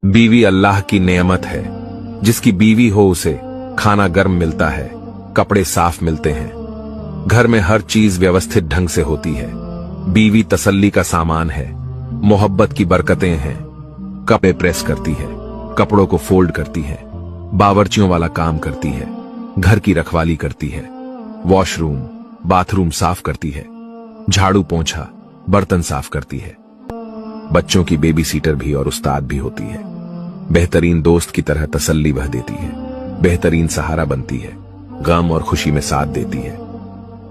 बीवी अल्लाह की नेमत है। जिसकी बीवी हो उसे खाना गर्म मिलता है, कपड़े साफ मिलते हैं, घर में हर चीज व्यवस्थित ढंग से होती है। बीवी तसल्ली का सामान है, मोहब्बत की बरकतें हैं। कपड़े प्रेस करती है, कपड़ों को फोल्ड करती है, बावर्चियों वाला काम करती है, घर की रखवाली करती है, वॉशरूम बाथरूम साफ करती है, झाड़ू पोंछा बर्तन साफ करती है। बच्चों की बेबी सीटर भी और उस्ताद भी होती है। बेहतरीन दोस्त की तरह तसल्ली वह देती है, बेहतरीन सहारा बनती है, गम और खुशी में साथ देती है,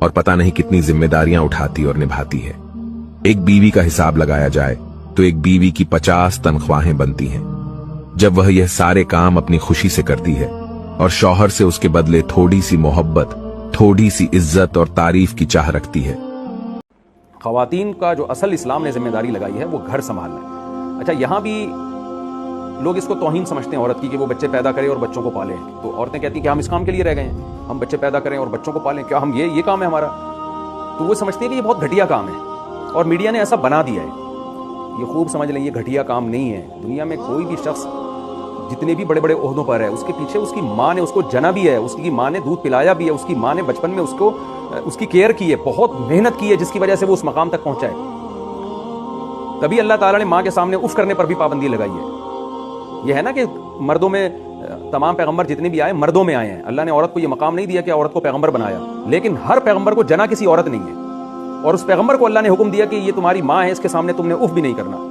और पता नहीं कितनी जिम्मेदारियां उठाती और निभाती है। एक बीवी का हिसाब लगाया जाए तो एक बीवी की 50 तनख्वाहें बनती हैं। जब वह यह सारे काम अपनी खुशी से करती है और शौहर से उसके बदले थोड़ी सी मोहब्बत, थोड़ी सी इज्जत और तारीफ की चाह रखती है। ख़वातीन का जो असल इस्लाम ने जिम्मेदारी लगाई है वो घर संभालना है। अच्छा, यहाँ भी लोग इसको तौहीन समझते हैं औरत की कि वो बच्चे पैदा करे और बच्चों को पाले। तो औरतें कहती हैं कि हम इस काम के लिए रह गए हैं, हम बच्चे पैदा करें और बच्चों को पालें, क्या हम ये काम है हमारा? तो वो समझते हैं कि ये बहुत घटिया काम है और मीडिया ने ऐसा बना दिया है। ये खूब समझ लें, ये घटिया काम नहीं है। दुनिया में कोई भी शख्स जितने भी बड़े बड़े ओहदों पर है, उसके पीछे उसकी माँ ने उसको जना भी है, उसकी माँ ने दूध पिलाया भी है, उसकी माँ ने बचपन में उसको उसकी केयर की है, बहुत मेहनत की है, जिसकी वजह से वो उस मकाम तक पहुंचा है। तभी अल्लाह ताला ने माँ के सामने उफ करने पर भी पाबंदी लगाई है। यह है ना कि मर्दों में तमाम पैगंबर जितने भी आए मर्दों में आए हैं। अल्लाह ने औरत को यह मकाम नहीं दिया कि औरत को पैगंबर बनाया, लेकिन हर पैगंबर को जना किसी औरत नहीं है, और उस पैगंबर को अल्लाह ने हुक्म दिया कि ये तुम्हारी माँ है, इसके सामने तुमने उफ भी नहीं करना।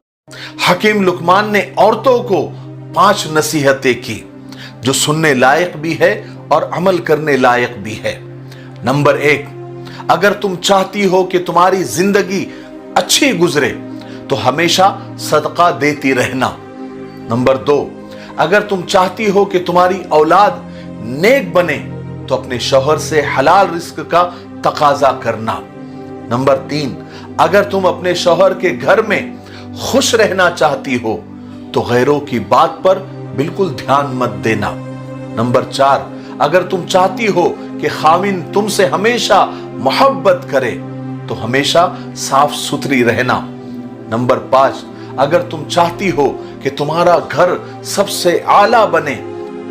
हकीम लुकमान ने औरतों को 5 नसीहतें की जो सुनने लायक भी है और अमल करने लायक भी है। नंबर 1, अगर तुम चाहती हो कि तुम्हारी जिंदगी अच्छी गुजरे तो हमेशा सदका देती रहना। नंबर 2, अगर तुम चाहती हो कि तुम्हारी औलाद नेक बने तो अपने शौहर से हलाल रिस्क का तकाजा करना। नंबर 3, अगर तुम अपने शौहर के घर में खुश रहना चाहती हो तो गैरों की बात पर बिल्कुल ध्यान मत देना। नंबर 4, अगर तुम चाहती हो कि खाविन तुमसे हमेशा मोहब्बत करे तो हमेशा साफ सुथरी रहना। नंबर 5, अगर तुम चाहती हो कि तुम्हारा घर सबसे आला बने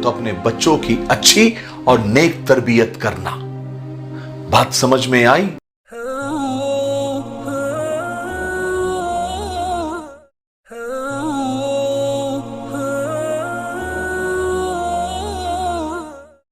तो अपने बच्चों की अच्छी और नेक तरबियत करना। बात समझ में आई?